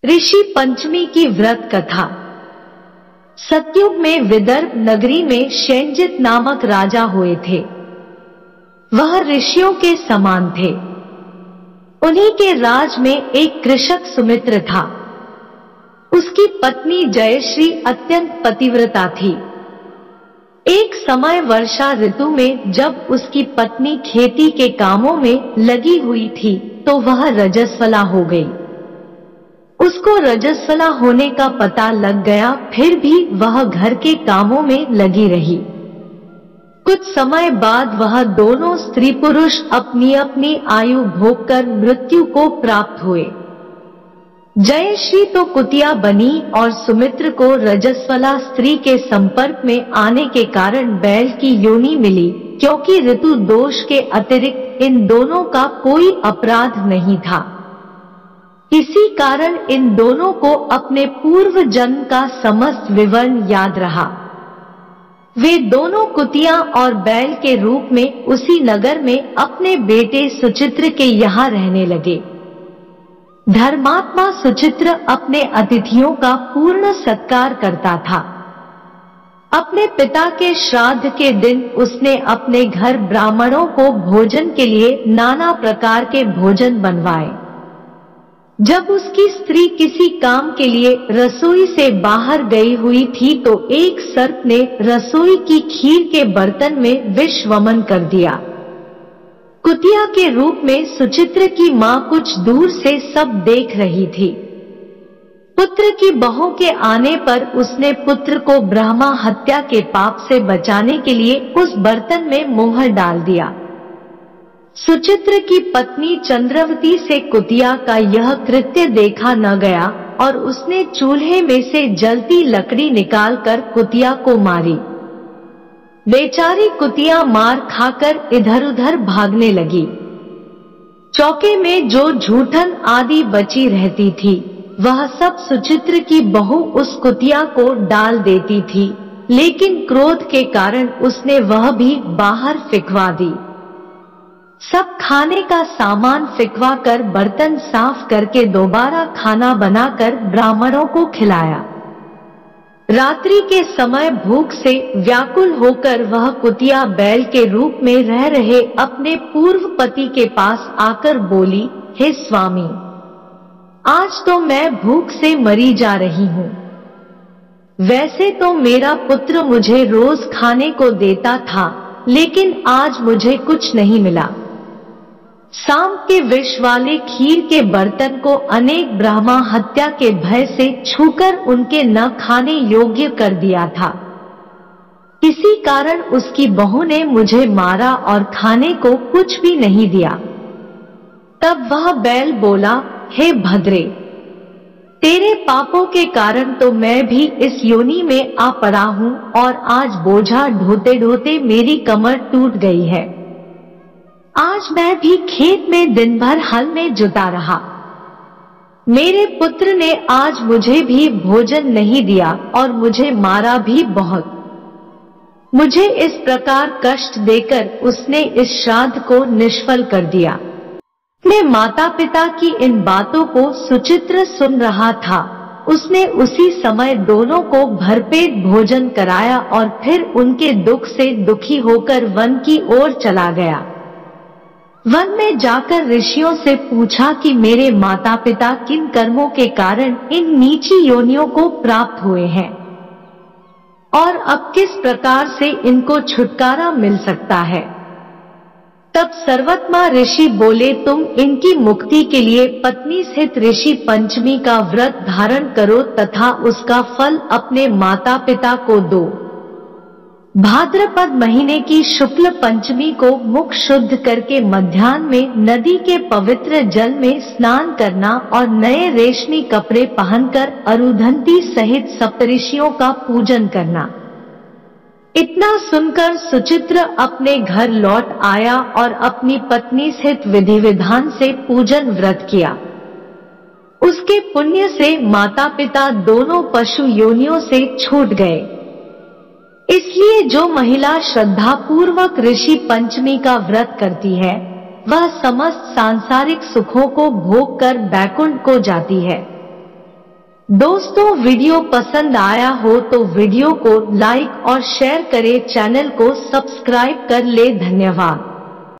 ऋषि पंचमी की व्रत कथा। सतयुग में विदर्भ नगरी में शैंजित नामक राजा हुए थे। वह ऋषियों के समान थे। उन्हीं के राज में एक कृषक सुमित्र था। उसकी पत्नी जयश्री अत्यंत पतिव्रता थी। एक समय वर्षा ऋतु में जब उसकी पत्नी खेती के कामों में लगी हुई थी तो वह रजस्वला हो गई। उसको रजस्वला होने का पता लग गया, फिर भी वह घर के कामों में लगी रही। कुछ समय बाद वह दोनों स्त्री पुरुष अपनी अपनी आयु भोग कर मृत्यु को प्राप्त हुए। जयश्री तो कुतिया बनी और सुमित्र को रजस्वला स्त्री के संपर्क में आने के कारण बैल की योनि मिली, क्योंकि ऋतु दोष के अतिरिक्त इन दोनों का कोई अपराध नहीं था। इसी कारण इन दोनों को अपने पूर्व जन्म का समस्त विवरण याद रहा। वे दोनों कुतिया और बैल के रूप में उसी नगर में अपने बेटे सुचित्र के यहाँ रहने लगे। धर्मात्मा सुचित्र अपने अतिथियों का पूर्ण सत्कार करता था। अपने पिता के श्राद्ध के दिन उसने अपने घर ब्राह्मणों को भोजन के लिए नाना प्रकार के भोजन बनवाए। जब उसकी स्त्री किसी काम के लिए रसोई से बाहर गई हुई थी तो एक सर्प ने रसोई की खीर के बर्तन में विष वमन कर दिया। कुतिया के रूप में सुचित्र की मां कुछ दूर से सब देख रही थी। पुत्र की बहू के आने पर उसने पुत्र को ब्रह्मा हत्या के पाप से बचाने के लिए उस बर्तन में मोहर डाल दिया। सुचित्र की पत्नी चंद्रवती से कुतिया का यह कृत्य देखा न गया और उसने चूल्हे में से जलती लकड़ी निकालकर कुतिया को मारी। बेचारी कुतिया मार खाकर इधर उधर भागने लगी। चौके में जो जूठन आदि बची रहती थी वह सब सुचित्र की बहू उस कुतिया को डाल देती थी, लेकिन क्रोध के कारण उसने वह भी बाहर फिकवा दी। सब खाने का सामान फिकवा कर बर्तन साफ करके दोबारा खाना बनाकर ब्राह्मणों को खिलाया। रात्रि के समय भूख से व्याकुल होकर वह कुतिया बैल के रूप में रह रहे अपने पूर्व पति के पास आकर बोली, हे स्वामी, आज तो मैं भूख से मरी जा रही हूँ। वैसे तो मेरा पुत्र मुझे रोज खाने को देता था, लेकिन आज मुझे कुछ नहीं मिला। सांप के विष वाले खीर के बर्तन को अनेक ब्रह्मा हत्या के भय से छूकर उनके न खाने योग्य कर दिया था। इसी कारण उसकी बहू ने मुझे मारा और खाने को कुछ भी नहीं दिया। तब वह बैल बोला, हे भद्रे, तेरे पापों के कारण तो मैं भी इस योनि में आ पड़ा हूँ और आज बोझा ढोते ढोते मेरी कमर टूट गई है। आज मैं भी खेत में दिन भर हल में जुटा रहा। मेरे पुत्र ने आज मुझे भी भोजन नहीं दिया और मुझे मारा भी बहुत। मुझे इस प्रकार कष्ट देकर उसने इस श्राद्ध को निष्फल कर दिया। अपने माता पिता की इन बातों को सुचित्र सुन रहा था। उसने उसी समय दोनों को भरपेट भोजन कराया और फिर उनके दुख से दुखी होकर वन की ओर चला गया। वन में जाकर ऋषियों से पूछा कि मेरे माता पिता किन कर्मों के कारण इन नीची योनियों को प्राप्त हुए हैं और अब किस प्रकार से इनको छुटकारा मिल सकता है। तब सर्वोत्तम ऋषि बोले, तुम इनकी मुक्ति के लिए पत्नी सहित ऋषि पंचमी का व्रत धारण करो तथा उसका फल अपने माता पिता को दो। भाद्रपद महीने की शुक्ल पंचमी को मुख शुद्ध करके मध्याह्न में नदी के पवित्र जल में स्नान करना और नए रेशमी कपड़े पहनकर अरुंधति सहित सप्तऋषियों का पूजन करना। इतना सुनकर सुचित्र अपने घर लौट आया और अपनी पत्नी सहित विधि विधान से पूजन व्रत किया। उसके पुण्य से माता पिता दोनों पशु योनियों से छूट गए। इसलिए जो महिला श्रद्धा पूर्वक ऋषि पंचमी का व्रत करती है वह समस्त सांसारिक सुखों को भोग कर बैकुंठ को जाती है। दोस्तों वीडियो पसंद आया हो तो वीडियो को लाइक और शेयर करें, चैनल को सब्सक्राइब कर ले। धन्यवाद।